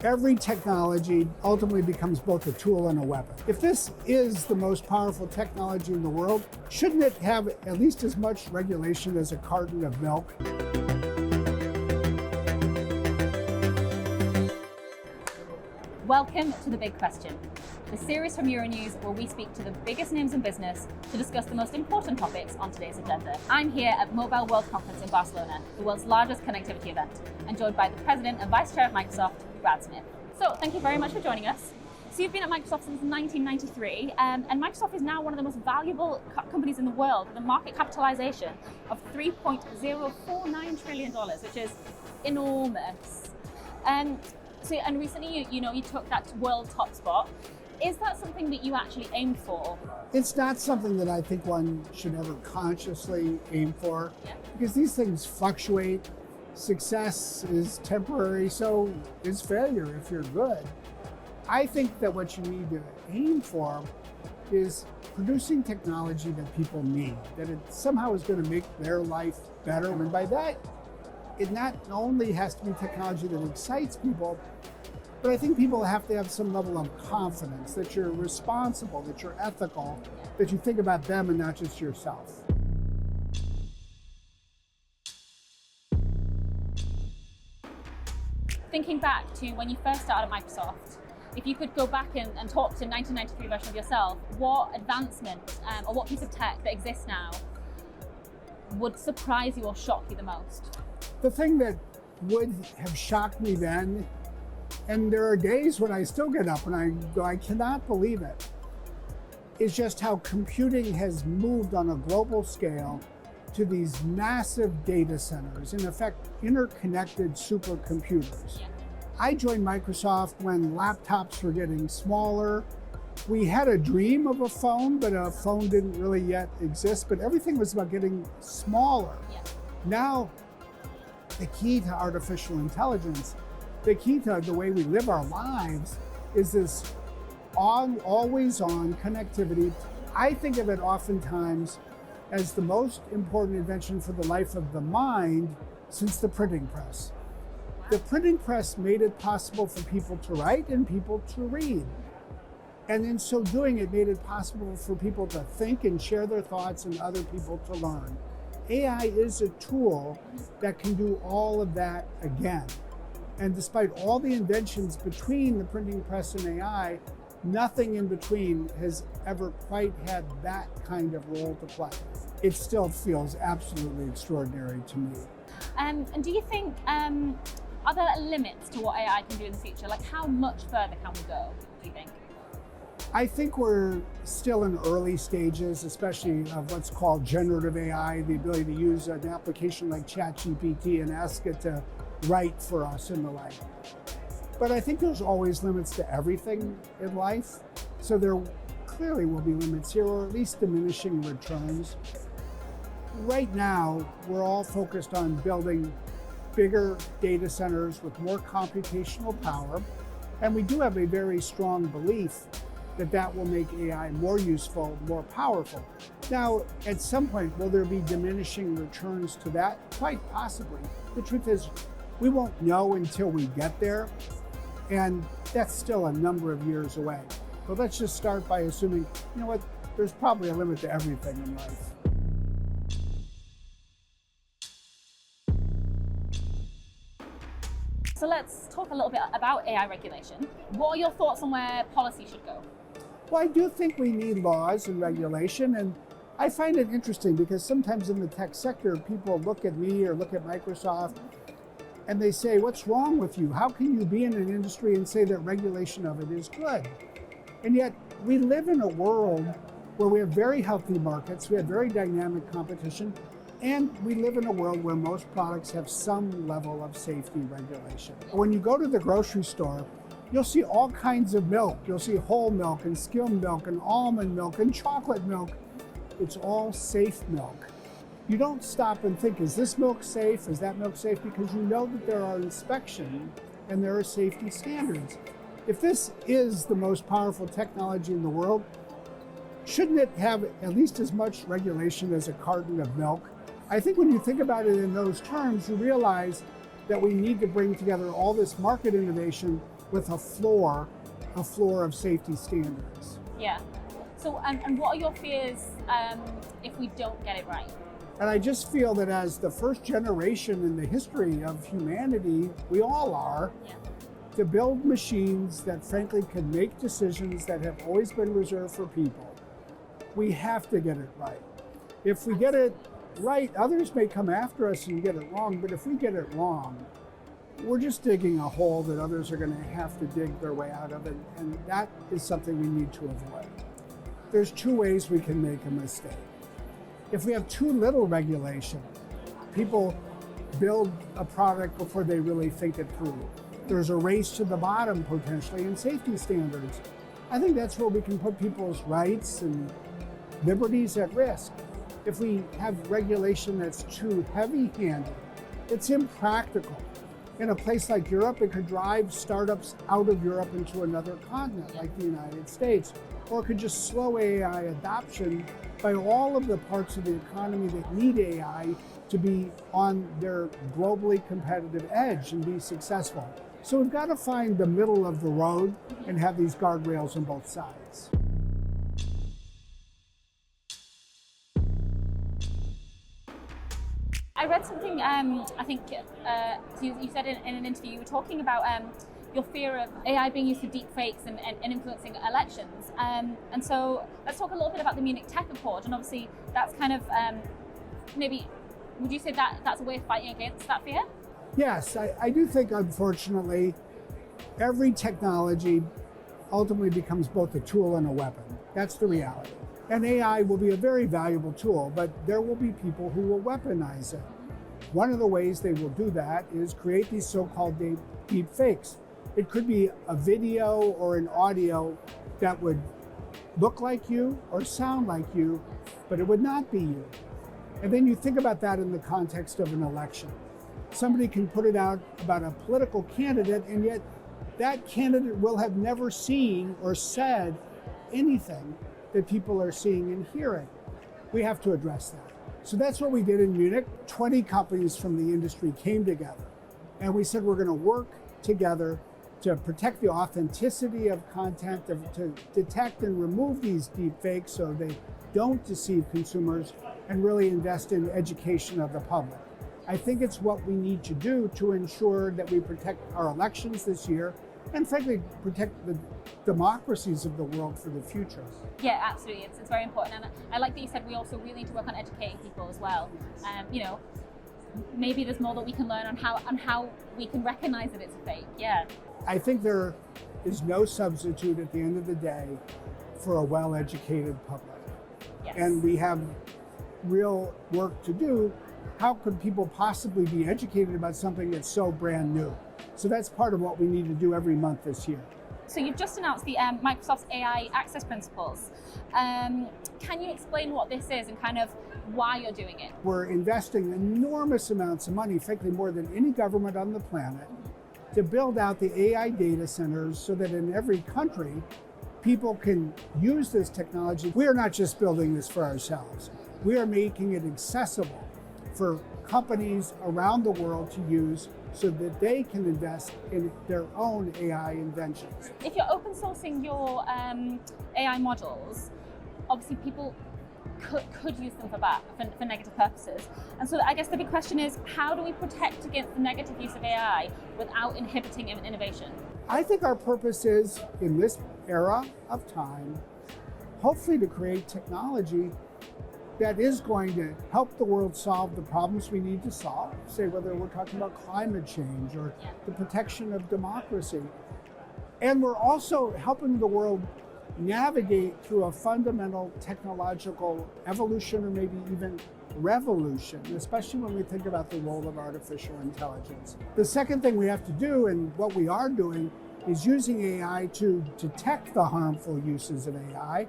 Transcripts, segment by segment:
Every technology ultimately becomes both a tool and a weapon. If this is the most powerful technology in the world, shouldn't it have at least as much regulation as a carton of milk? Welcome to The Big Question, the series from Euronews where we speak to the biggest names in business to discuss the most important topics on today's agenda. I'm here at Mobile World Conference in Barcelona, the world's largest connectivity event, and joined by the President and Vice Chair of Microsoft, Brad Smith. So thank you very much for joining us. So you've been at Microsoft since 1993, and Microsoft is now one of the most valuable companies in the world with a market capitalization of $3.049 trillion, which is enormous. And recently, you took that world top spot. Is that something that you actually aimed for? It's not something that I think one should ever consciously aim for, because these things fluctuate. Success is temporary, so is failure if you're good. I think that what you need to aim for is producing technology that people need, that it somehow is going to make their life better. And by that, it not only has to be technology that excites people, but I think people have to have some level of confidence that you're responsible, that you're ethical, that you think about them and not just yourself. Thinking back to when you first started at Microsoft, if you could go back and talk to 1993 version of yourself, what advancement or what piece of tech that exists now would surprise you or shock you the most? The thing that would have shocked me then, and there are days when I still get up and I go, I cannot believe it, is just how computing has moved on a global scale to these massive data centers, in effect, interconnected supercomputers. Yeah. I joined Microsoft when laptops were getting smaller. We had a dream of a phone, but a phone didn't really yet exist, but everything was about getting smaller. Yeah. Now, the key to artificial intelligence, the key to the way we live our lives is this always on connectivity. I think of it oftentimes as the most important invention for the life of the mind since the printing press. The printing press made it possible for people to write and people to read. And in so doing, it made it possible for people to think and share their thoughts and other people to learn. AI is a tool that can do all of that again. And despite all the inventions between the printing press and AI, nothing in between has ever quite had that kind of role to play. It still feels absolutely extraordinary to me. And do you think, are there limits to what AI can do in the future? Like how much further can we go, do you think? I think we're still in early stages, especially of what's called generative AI, the ability to use an application like ChatGPT and ask it to write for us and the like. But I think there's always limits to everything in life. So there clearly will be limits here, or at least diminishing returns. Right now, we're all focused on building bigger data centers with more computational power. And we do have a very strong belief that that will make AI more useful, more powerful. Now, at some point, will there be diminishing returns to that? Quite possibly. The truth is, we won't know until we get there, and that's still a number of years away. But let's just start by assuming, you know what, there's probably a limit to everything in life. So let's talk a little bit about AI regulation. What are your thoughts on where policy should go? Well, I do think we need laws and regulation, and I find it interesting because sometimes in the tech sector, people look at me or look at Microsoft and they say, what's wrong with you? How can you be in an industry and say that regulation of it is good? And yet we live in a world where we have very healthy markets, we have very dynamic competition, and we live in a world where most products have some level of safety regulation. When you go to the grocery store, you'll see all kinds of milk. You'll see whole milk and skim milk and almond milk and chocolate milk. It's all safe milk. You don't stop and think, is this milk safe? Is that milk safe? Because you know that there are inspections and there are safety standards. If this is the most powerful technology in the world, shouldn't it have at least as much regulation as a carton of milk? I think when you think about it in those terms, you realize that we need to bring together all this market innovation with a floor of safety standards. Yeah. So, and what are your fears if we don't get it right? And I just feel that as the first generation in the history of humanity, we all are, to build machines that frankly can make decisions that have always been reserved for people, we have to get it right. If we get it right, others may come after us and get it wrong, but if we get it wrong, we're just digging a hole that others are going to have to dig their way out of, and that is something we need to avoid. There's two ways we can make a mistake. If we have too little regulation, people build a product before they really think it through. There's a race to the bottom potentially in safety standards. I think that's where we can put people's rights and liberties at risk. If we have regulation that's too heavy-handed, it's impractical. In a place like Europe, it could drive startups out of Europe into another continent like the United States, or it could just slow AI adoption by all of the parts of the economy that need AI to be on their globally competitive edge and be successful. So we've got to find the middle of the road and have these guardrails on both sides. I read something, I think you said in an interview, you were talking about your fear of AI being used for deep fakes and influencing elections. And so let's talk a little bit about the Munich Tech Accord. And obviously that's kind of, maybe, would you say that that's a way of fighting against that fear? Yes, I do think, unfortunately, every technology ultimately becomes both a tool and a weapon. That's the reality. And AI will be a very valuable tool, but there will be people who will weaponize it. One of the ways they will do that is create these so-called deep fakes. It could be a video or an audio that would look like you or sound like you, but it would not be you. And then you think about that in the context of an election. Somebody can put it out about a political candidate, and yet that candidate will have never seen or said anything that people are seeing and hearing. We have to address that. So that's what we did in Munich. 20 companies from the industry came together, and we said we're going to work together to protect the authenticity of content, to detect and remove these deep fakes so they don't deceive consumers, and really invest in education of the public. I think it's what we need to do to ensure that we protect our elections this year and frankly protect the democracies of the world for the future. Yeah, absolutely. It's very important. And I like that you said we also really need to work on educating people as well. You know, maybe there's more that we can learn on how we can recognize that it's a fake. Yeah. I think there is no substitute at the end of the day for a well-educated public. Yes. And we have real work to do. How could people possibly be educated about something that's so brand new? So that's part of what we need to do every month this year. So you've just announced the Microsoft's AI Access Principles. Can you explain what this is and kind of why you're doing it? We're investing enormous amounts of money, frankly more than any government on the planet, to build out the AI data centers so that in every country, people can use this technology. We are not just building this for ourselves. We are making it accessible for companies around the world to use so that they can invest in their own AI inventions. If you're open sourcing your AI models, obviously people could use them for negative purposes. And so I guess the big question is, how do we protect against the negative use of AI without inhibiting innovation? I think our purpose is, in this era of time, hopefully to create technology that is going to help the world solve the problems we need to solve, say whether we're talking about climate change or the protection of democracy. And we're also helping the world navigate through a fundamental technological evolution or maybe even revolution, especially when we think about the role of artificial intelligence. The second thing we have to do, and what we are doing, is using AI to detect the harmful uses of AI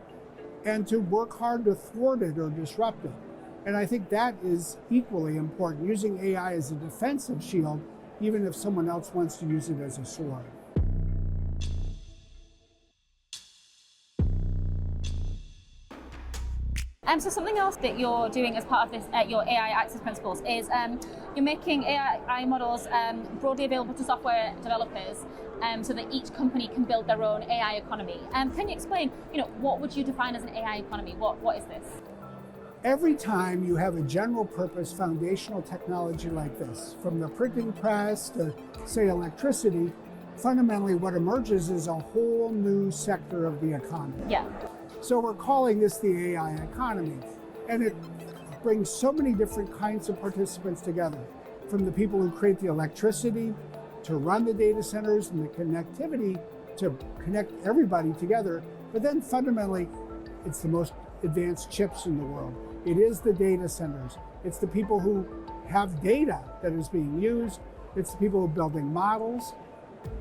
and to work hard to thwart it or disrupt it. And I think that is equally important, using AI as a defensive shield, even if someone else wants to use it as a sword. So something else that you're doing as part of this, your AI access principles, is you're making AI models broadly available to software developers, so that each company can build their own AI economy. Can you explain, what would you define as an AI economy? What is this? Every time you have a general purpose foundational technology like this, from the printing press to, say, electricity, fundamentally what emerges is a whole new sector of the economy. Yeah. So we're calling this the AI economy. And it brings so many different kinds of participants together, from the people who create the electricity to run the data centers and the connectivity to connect everybody together. But then fundamentally, it's the most advanced chips in the world. It is the data centers. It's the people who have data that is being used. It's the people who are building models,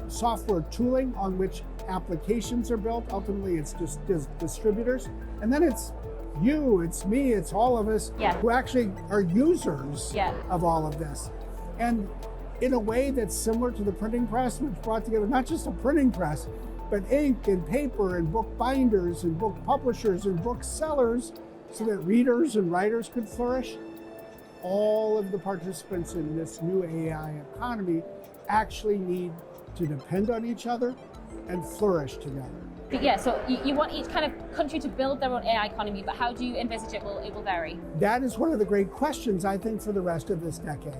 software tooling on which applications are built. Ultimately, it's just distributors. And then it's you, it's me, it's all of us who actually are users of all of this. And in a way that's similar to the printing press, which brought together not just a printing press, but ink and paper and book binders and book publishers and book sellers, so that readers and writers could flourish. All of the participants in this new AI economy actually need to depend on each other and flourish together. But yeah, so you want each kind of country to build their own AI economy, but how do you envisage it will vary? That is one of the great questions, I think, for the rest of this decade.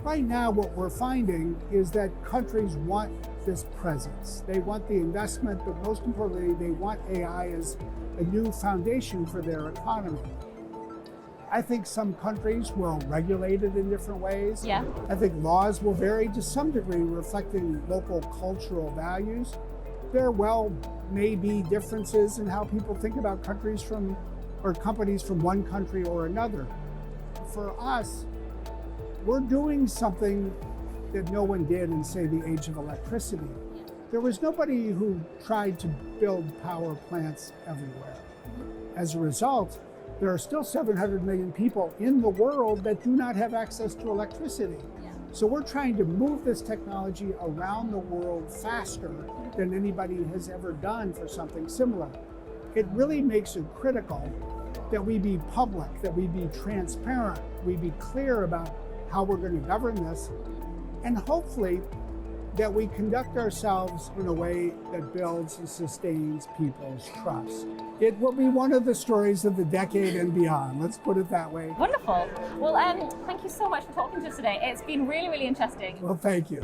Right now, what we're finding is that countries want this presence. They want the investment, but most importantly, they want AI as a new foundation for their economy. I think some countries will regulate it in different ways. Yeah. I think laws will vary to some degree, reflecting local cultural values. There may be differences in how people think about countries or companies from one country or another. For us, we're doing something that no one did in, say, the age of electricity. There was nobody who tried to build power plants everywhere. As a result, there are still 700 million people in the world that do not have access to electricity. So we're trying to move this technology around the world faster than anybody has ever done for something similar. It really makes it critical that we be public, that we be transparent, we be clear about how we're going to govern this, and hopefully that we conduct ourselves in a way that builds and sustains people's trust. It will be one of the stories of the decade and beyond. Let's put it that way. Wonderful. Well, thank you so much for talking to us today. It's been really, really interesting. Well, thank you.